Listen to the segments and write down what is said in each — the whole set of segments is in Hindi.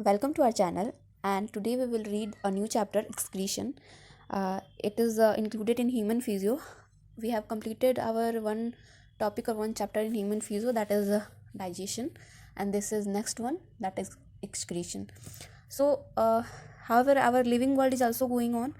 Welcome to our channel, and today we will read a new chapter, excretion. It is included in human physio. We have completed our one topic or one chapter in human physio, that is digestion, and this is next one, that is excretion. So however, our living world is also going on,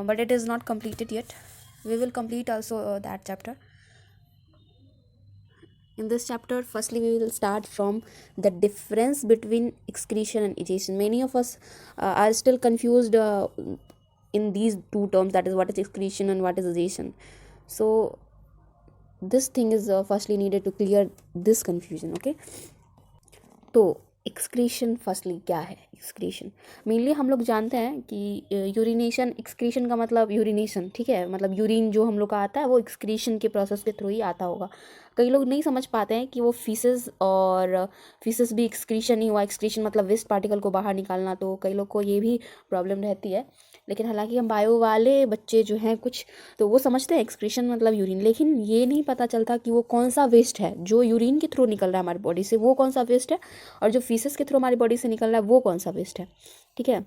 but it is not completed yet. We will complete also that chapter. In this chapter, firstly we will start from the difference between excretion and ejection. Many of us are still confused in these two terms, that is what is excretion and what is ejection. So this thing is firstly needed to clear this confusion. Okay, तो एक्सक्रीशन फर्स्टली क्या है? एक्सक्रीशन मेनली हम लोग जानते हैं कि यूरिनेशन, एक्सक्रीशन का मतलब यूरिनेशन, ठीक है, मतलब यूरिन जो हम लोग का आता है वो एक्सक्रीशन के प्रोसेस के थ्रू ही आता होगा. कई लोग नहीं समझ पाते हैं कि वो फीसेस, और फीसेस भी एक्सक्रीशन ही हुआ. एक्सक्रीशन मतलब वेस्ट पार्टिकल को बाहर निकालना, तो कई लोग को ये भी प्रॉब्लम रहती है. लेकिन हालांकि हम बायो वाले बच्चे जो हैं कुछ, तो वो समझते हैं एक्सक्रीशन मतलब यूरिन, लेकिन ये नहीं पता चलता कि वो कौन सा वेस्ट है जो यूरिन के थ्रू निकल रहा है हमारी बॉडी से, वो कौन सा वेस्ट है, और जो फीसेस के थ्रू हमारी बॉडी से निकल रहा है वो कौन सा वेस्ट है. ठीक है,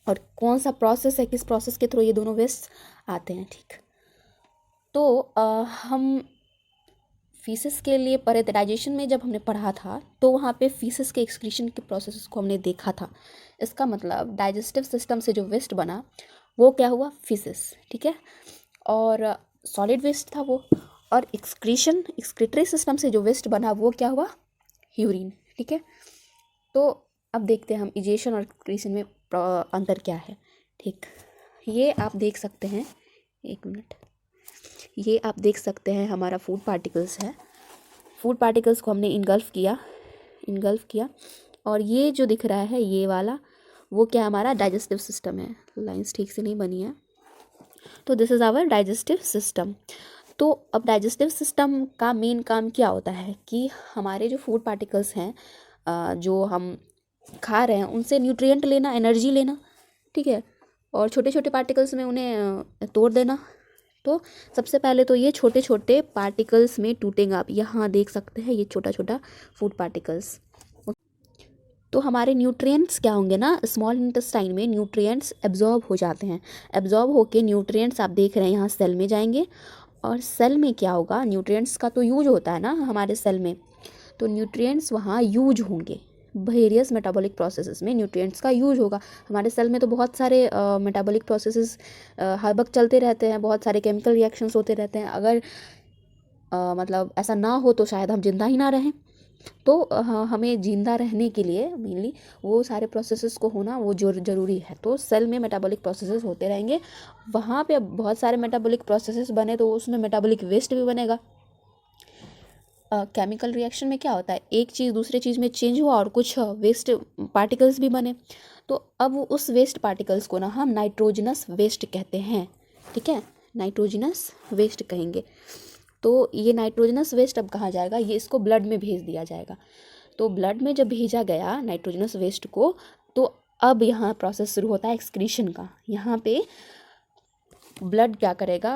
और कौन सा प्रोसेस है, किस प्रोसेस के थ्रू ये दोनों वेस्ट आते हैं. ठीक, तो हम फीसेस के लिए पढ़े थे. डाइजेशन में जब हमने पढ़ा था तो वहाँ पे फीसेस के एक्सक्रीशन के प्रोसेस को हमने देखा था. इसका मतलब डाइजेस्टिव सिस्टम से जो वेस्ट बना वो क्या हुआ? फीसेस. ठीक है, और सॉलिड वेस्ट था वो. और एक्सक्रीशन, एक्सक्रीटरी सिस्टम से जो वेस्ट बना वो क्या हुआ? यूरिन. ठीक है, तो अब देखते हैं हम इजेशन और एक्सक्रीशन में अंतर क्या है. ठीक, ये आप देख सकते हैं, एक मिनट, ये आप देख सकते हैं हमारा फूड पार्टिकल्स है. फूड पार्टिकल्स को हमने इनगल्फ किया, और ये जो दिख रहा है ये वाला, वो क्या हमारा डाइजेस्टिव सिस्टम है. लाइंस ठीक से नहीं बनी है, तो this is our digestive system. तो अब डाइजेस्टिव सिस्टम का मेन काम क्या होता है कि हमारे जो फूड पार्टिकल्स हैं जो हम खा रहे हैं उनसे न्यूट्रिएंट लेना, एनर्जी लेना. ठीक है, और छोटे छोटे पार्टिकल्स में उन्हें तोड़ देना. तो सबसे पहले तो ये छोटे छोटे पार्टिकल्स में टूटेंगे. आप यहाँ देख सकते हैं ये छोटा छोटा फूड पार्टिकल्स. तो हमारे न्यूट्रिएंट्स क्या होंगे ना, स्मॉल इंटेस्टाइन में न्यूट्रिएंट्स एब्जॉर्ब हो जाते हैं. एब्जॉर्ब होके न्यूट्रिएंट्स आप देख रहे हैं यहाँ सेल में जाएंगे, और सेल में क्या होगा, न्यूट्रिएंट्स का तो यूज होता है ना हमारे सेल में, तो न्यूट्रिएंट्स वहाँ यूज होंगे. वेरियस मेटाबॉलिक प्रोसेसेस में न्यूट्रिएंट्स का यूज होगा. हमारे सेल में तो बहुत सारे मेटाबॉलिक प्रोसेसेस हर वक्त चलते रहते हैं, बहुत सारे केमिकल रिएक्शंस होते रहते हैं. अगर मतलब ऐसा ना हो तो शायद हम जिंदा ही ना रहें. तो हमें जिंदा रहने के लिए मेनली वो सारे प्रोसेसेस को होना वो ज़रूरी है. तो सेल में मेटाबॉलिक प्रोसेसेस होते रहेंगे. वहाँ पे बहुत सारे मेटाबॉलिक प्रोसेसेस बने तो उसमें मेटाबॉलिक वेस्ट भी बनेगा. केमिकल रिएक्शन में क्या होता है, एक चीज़ दूसरे चीज़ में चेंज हुआ और कुछ वेस्ट पार्टिकल्स भी बने. तो अब उस वेस्ट पार्टिकल्स को ना हम नाइट्रोजनस वेस्ट कहते हैं. ठीक है, नाइट्रोजनस वेस्ट कहेंगे. तो ये नाइट्रोजनस वेस्ट अब कहाँ जाएगा, ये इसको ब्लड में भेज दिया जाएगा. तो ब्लड में जब भेजा गया नाइट्रोजनस वेस्ट को, तो अब यहाँ प्रोसेस शुरू होता है एक्सक्रीशन का. यहाँ पे ब्लड क्या करेगा,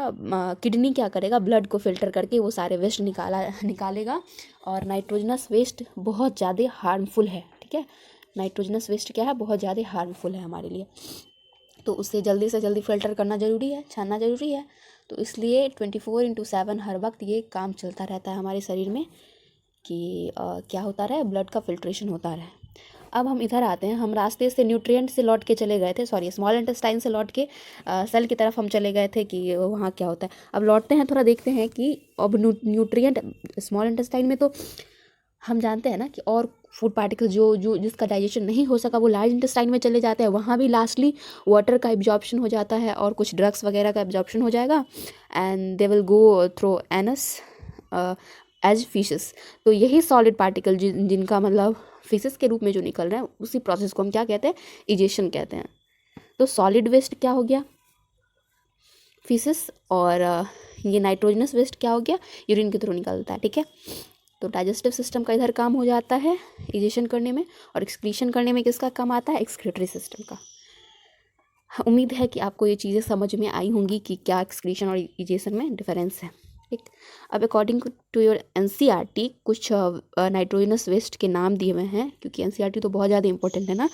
किडनी क्या करेगा, ब्लड को फिल्टर करके वो सारे वेस्ट निकालेगा. और नाइट्रोजनस वेस्ट बहुत ज़्यादा हार्मफुल है. ठीक है, नाइट्रोजनस वेस्ट क्या है, बहुत ज़्यादा हार्मफुल है हमारे लिए. तो उससे जल्दी से जल्दी फिल्टर करना ज़रूरी है, छानना ज़रूरी है. तो इसलिए 24/7 हर वक्त ये काम चलता रहता है हमारे शरीर में कि क्या होता रहे, ब्लड का फिल्ट्रेशन होता रहे. अब हम इधर आते हैं, हम रास्ते से न्यूट्रिएंट से लौट के चले गए थे, सॉरी स्मॉल इंटेस्टाइन से लौट के सेल की तरफ हम चले गए थे कि वहाँ क्या होता है. अब लौटते हैं, थोड़ा देखते हैं कि अब न्यूट्रिएंट स्मॉल इंटेस्टाइन में तो हम जानते हैं ना कि और फूड पार्टिकल जो जिसका डाइजेशन नहीं हो सका वो लार्ज इंटेस्टाइन में चले जाते हैं. वहाँ भी लास्टली वाटर का एब्जॉर्प्शन हो जाता है और कुछ ड्रग्स वगैरह का एब्जॉर्प्शन हो जाएगा, and they will go through anus as faeces. तो यही सॉलिड पार्टिकल जिनका मतलब फिशेस के रूप में जो निकल रहे हैं, उसी प्रोसेस को हम क्या कहते हैं, इजेशन कहते हैं. तो सॉलिड वेस्ट क्या हो गया, फिशेस, और ये नाइट्रोजनस वेस्ट क्या हो गया, यूरिन के थ्रू निकलता है. ठीक है, तो डाइजेस्टिव सिस्टम का इधर काम हो जाता है इजेशन करने में, और एक्सक्रीशन करने में किसका काम आता है, एक्सक्रीटरी सिस्टम का. उम्मीद है कि आपको ये चीज़ें समझ में आई होंगी कि क्या एक्सक्रीशन और इजेशन में डिफरेंस है. ठीक। अब अकॉर्डिंग टू योर एनसीईआरटी कुछ नाइट्रोजनस वेस्ट के नाम दिए हुए हैं, क्योंकि एनसीईआरटी तो बहुत ज़्यादा इंपॉर्टेंट है ना,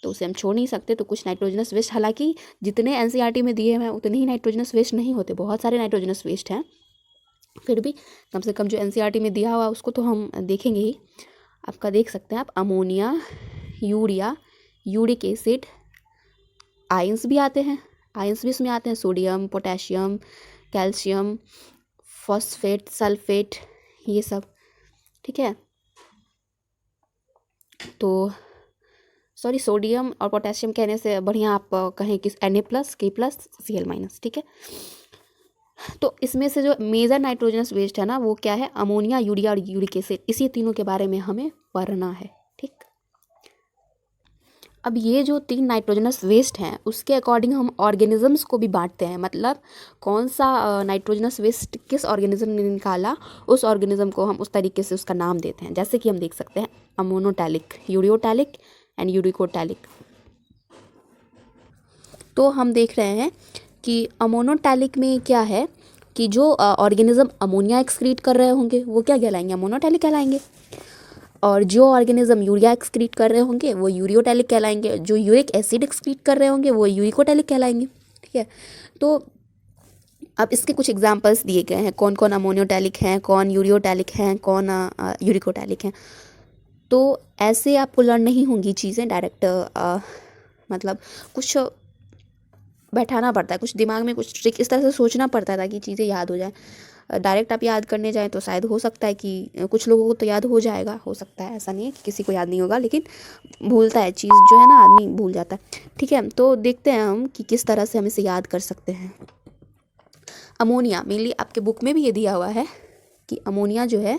तो उसे हम छोड़ नहीं सकते। तो कुछ नाइट्रोजनस वेस्ट, हालांकि जितने एनसीईआरटी में दिए हुए हैं उतने ही नाइट्रोजनस वेस्ट नहीं होते, बहुत सारे नाइट्रोजनस वेस्ट हैं, फिर भी कम से कम जो एनसीईआरटी में दिया हुआ उसको तो हम देखेंगे ही। आपका देख सकते हैं आप, ammonia, urea, uric acid, ions भी आते हैं, आयंस भी इसमें आते हैं, sodium, potassium, calcium, phosphate, sulphate, ये सब। ठीक है, तो सॉरी, सोडियम और पोटेशियम कहने से बढ़िया आप कहें कि Na+, K+, Cl-। ठीक है, तो इसमें से जो मेजर नाइट्रोजनस वेस्ट है ना वो क्या है, अमोनिया, यूरिया और यूरिक एसिड, इसी तीनों के बारे में हमें पढ़ना है। ठीक, अब ये जो 3 नाइट्रोजनस वेस्ट हैं उसके अकॉर्डिंग हम ऑर्गेनिजम्स को भी बांटते हैं, मतलब कौन सा नाइट्रोजनस वेस्ट किस ऑर्गेनिज्म ने निकाला, उस ऑर्गेनिज्म को हम उस तरीके से उसका नाम देते हैं। जैसे कि हम देख सकते हैं अमोनोटैलिक, यूरियोटैलिक एंड यूरिकोटैलिक। तो हम देख रहे हैं कि अमोनोटैलिक में क्या है कि जो ऑर्गेनिज्म अमोनिया एक्सक्रीट कर रहे होंगे वो क्या कहलाएंगे, अमोनोटैलिक कहलाएंगे, और जो ऑर्गेनिज्म यूरिया एक्सक्रीट कर रहे होंगे वो यूरियोटैलिक कहलाएंगे, जो यूरिक एसिड एक्सक्रीट कर रहे होंगे वो यूरिकोटैलिक कहलाएंगे। ठीक है, तो अब इसके कुछ एग्जांपल्स दिए गए हैं, कौन कौन अमोनियोटैलिक हैं, कौन यूरियोटैलिक हैं, कौन यूरिकोटैलिक हैं। तो ऐसे आपको लर्न नहीं होंगी चीज़ें डायरेक्ट, मतलब कुछ बैठाना पड़ता है, कुछ दिमाग में कुछ ट्रिक इस तरह से सोचना पड़ता है ताकि चीज़ें याद हो जाए। डायरेक्ट आप याद करने जाएँ तो शायद हो सकता है कि कुछ लोगों को तो याद हो जाएगा, हो सकता है, ऐसा नहीं है कि किसी को याद नहीं होगा, लेकिन भूलता है चीज़ जो है ना, आदमी भूल जाता है। ठीक है, तो देखते हैं हम कि किस तरह से हम इसे याद कर सकते हैं। अमोनिया, मेनली आपके बुक में भी ये दिया हुआ है कि अमोनिया जो है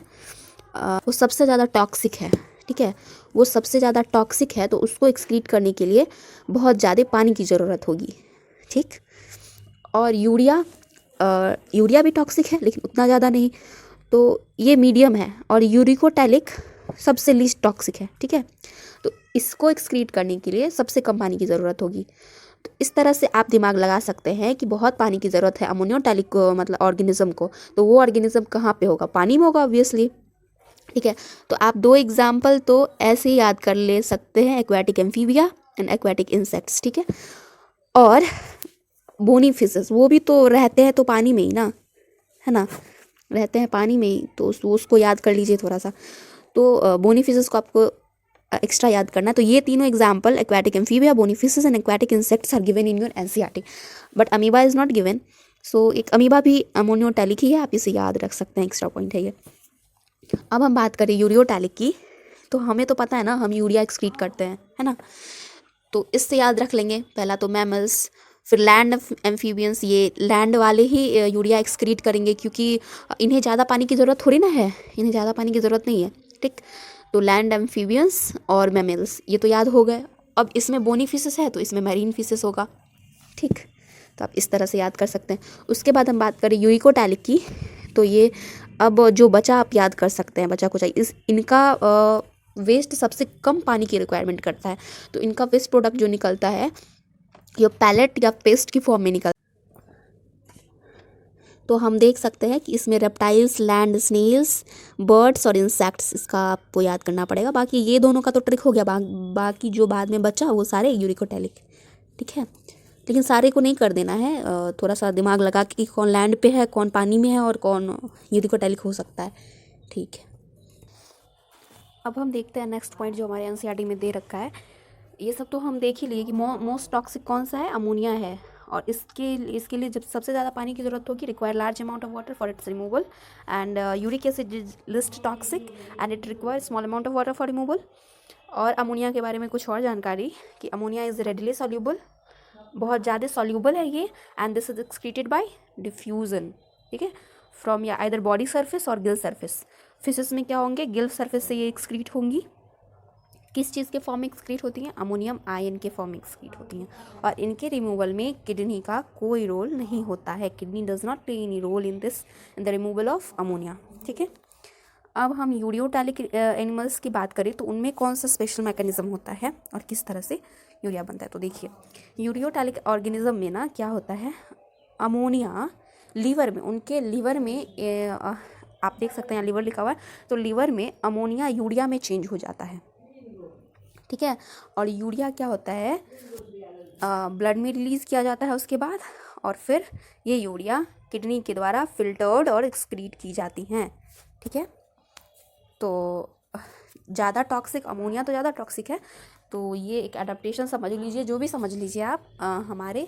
वो सबसे ज़्यादा टॉक्सिक है। ठीक है, वो सबसे ज़्यादा टॉक्सिक है, तो उसको एक्सक्रीट करने के लिए बहुत ज़्यादा पानी की ज़रूरत होगी। ठीक, और यूरिया भी टॉक्सिक है लेकिन उतना ज़्यादा नहीं, तो ये मीडियम है, और यूरिकोटैलिक सबसे लीस्ट टॉक्सिक है। ठीक है, तो इसको एक्सक्रीट करने के लिए सबसे कम पानी की ज़रूरत होगी। तो इस तरह से आप दिमाग लगा सकते हैं कि बहुत पानी की ज़रूरत है अमोनियोटैलिक को, मतलब ऑर्गेनिज्म को, तो वो ऑर्गेनिज्म कहाँ पे होगा, पानी में होगा ऑब्वियसली। ठीक है, तो आप 2 एग्जाम्पल तो ऐसे ही याद कर ले सकते हैं, aquatic amphibia and aquatic insects. ठीक है, और बोनी फिशेस, वो भी तो रहते हैं तो पानी में ही ना, है ना, रहते हैं पानी में ही, तो उसको याद कर लीजिए थोड़ा सा। तो बोनी फिशेस को आपको एक्स्ट्रा याद करना है। तो ये तीनों example, aquatic amphibia, bony fishes and aquatic insects are given in your NCERT, but amoeba is not given. So एक अमीबा भी अमोनियोटैलिक ही है, आप इसे याद रख सकते हैं, एक्स्ट्रा पॉइंट है ये। अब हम बात करें यूरियोटैलिक की, तो हमें तो पता है ना हम यूरिया एक्सक्रीट करते हैं, है ना, तो इससे याद रख लेंगे। पहला तो मैमल्स, फिर लैंड एम्फीबियंस, ये लैंड वाले ही यूरिया एक्सक्रीट करेंगे, क्योंकि इन्हें ज़्यादा पानी की ज़रूरत थोड़ी ना है, इन्हें ज़्यादा पानी की ज़रूरत नहीं है। ठीक, तो लैंड एम्फीबियंस और मैमल्स ये तो याद हो गए। अब इसमें बोनी फिशेस है तो इसमें मैरीन फिशेस होगा। ठीक, तो आप इस तरह से याद कर सकते हैं। उसके बाद हम बात करें यूरिकोटैलिक की, तो ये अब जो बचा आप याद कर सकते हैं, बचा कुछ इनका वेस्ट सबसे कम पानी की रिक्वायरमेंट करता है, तो इनका वेस्ट प्रोडक्ट जो निकलता है ये पैलेट या पेस्ट की फॉर्म में निकलता है। तो हम देख सकते हैं कि इसमें रेप्टाइल्स, लैंड स्नेल्स, बर्ड्स और इंसेक्ट्स, इसका आपको याद करना पड़ेगा। बाकी ये दोनों का तो ट्रिक हो गया, बाकी जो बाद में बचा वो सारे यूरिकोटैलिक। ठीक है, लेकिन सारे को नहीं कर देना है, थोड़ा सा दिमाग लगा कि कौन लैंड पे है, कौन पानी में है और कौन यूरिकोटैलिक हो सकता है। ठीक है, अब हम देखते हैं नेक्स्ट पॉइंट जो हमारे एनसीईआरटी में दे रखा है। ये सब तो हम देख ही लिए कि मोस्ट टॉक्सिक कौन सा है, अमोनिया है, और इसके लिए जब सबसे ज़्यादा पानी की ज़रूरत होगी, require large amount of water for its removal, and uric acid is list toxic and it require small amount of water for removal. और अमोनिया के बारे में कुछ और जानकारी कि अमोनिया इज़ रेडिली सॉल्यूबल, बहुत ज़्यादा सॉल्यूबल है ये, and this is excreted by diffusion. ठीक है, फ्रॉम या आइदर बॉडी सरफेस और गिल सरफेस। फिशेस में क्या होंगे, गिल सरफेस से ये एक्सक्रीट होंगी। किस चीज़ के फॉर्म में एक्सक्रीट होती हैं, अमोनियम आयन के फॉर्म में एक्सक्रीट होती हैं, और इनके रिमूवल में किडनी का कोई रोल नहीं होता है। Kidney does not play any role in the removal of ammonia. ठीक है, अब हम यूरियोटैलिक एनिमल्स की बात करें तो उनमें कौन सा स्पेशल मैकेनिज्म होता है और किस तरह से यूरिया बनता है। तो देखिए, यूरियोटैलिक ऑर्गेनिज्म में ना क्या होता है, अमोनिया लीवर में, उनके लीवर में आप देख सकते हैं लीवर लिखा हुआ है, तो लीवर में अमोनिया यूरिया में चेंज हो जाता है, ठीक है। और यूरिया क्या होता है, ब्लड में रिलीज़ किया जाता है उसके बाद, और फिर ये यूरिया किडनी के द्वारा फिल्टर्ड और एक्सक्रीट की जाती हैं, ठीक है। तो ज़्यादा टॉक्सिक, अमोनिया तो ज़्यादा टॉक्सिक है, तो ये एक एडाप्टेशन समझ लीजिए, जो भी समझ लीजिए आप, हमारे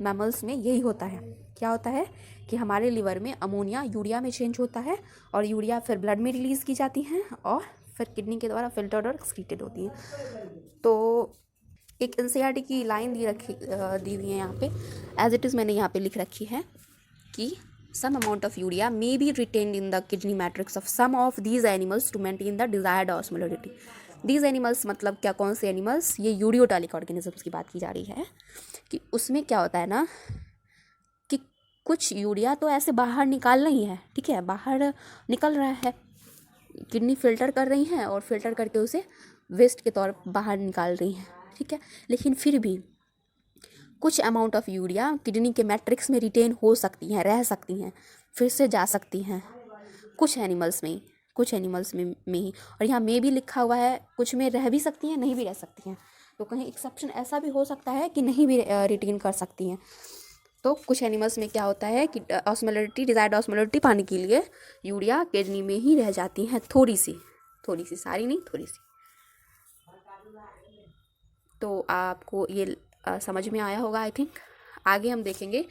मैमल्स में यही होता है। क्या होता है कि हमारे लिवर में अमोनिया यूरिया में चेंज होता है, और यूरिया फिर ब्लड में रिलीज़ की जाती हैं, और फिर किडनी के द्वारा फिल्टर्ड और एक्सक्रीटेड होती हैं। तो एक एनसीईआरटी की लाइन दी हुई है यहाँ पे, एज इट इज़ मैंने यहाँ पे लिख रखी है कि some amount of urea may be retained in the kidney matrix of some of these animals to maintain the desired osmolarity. These animals मतलब क्या, कौन से एनिमल्स, ये यूरियोटालिक ऑर्गेनिजम्स की बात की जा रही है, कि उसमें क्या होता है ना कि कुछ यूरिया तो ऐसे बाहर निकालना ही है, ठीक है, बाहर निकल रहा है, किडनी फिल्टर कर रही हैं और फिल्टर करके उसे वेस्ट के तौर पर बाहर निकाल रही हैं, ठीक है। लेकिन फिर भी कुछ अमाउंट ऑफ यूरिया किडनी के मैट्रिक्स में रिटेन हो सकती हैं, रह सकती हैं, फिर से जा सकती हैं, कुछ एनिमल्स में ही, कुछ एनिमल्स में ही। और यहाँ में भी लिखा हुआ है, कुछ में रह भी सकती हैं, नहीं भी रह सकती हैं, तो कहीं एक्सेप्शन ऐसा भी हो सकता है कि नहीं भी रिटेन कर सकती हैं। तो कुछ एनिमल्स में क्या होता है कि ऑस्मोलरिटी, डिजायर्ड ऑस्मोलरिटी पाने के लिए यूरिया किडनी में ही रह जाती हैं, थोड़ी सी, सारी नहीं, थोड़ी सी। तो आपको ये समझ में आया होगा आई थिंक। आगे हम देखेंगे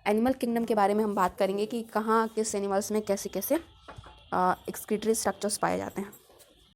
एनिमल किंगडम के बारे में, हम बात करेंगे कि कहाँ किस एनिमल्स में कैसे कैसे एक्सक्रीटरी स्ट्रक्चर्स पाए जाते हैं।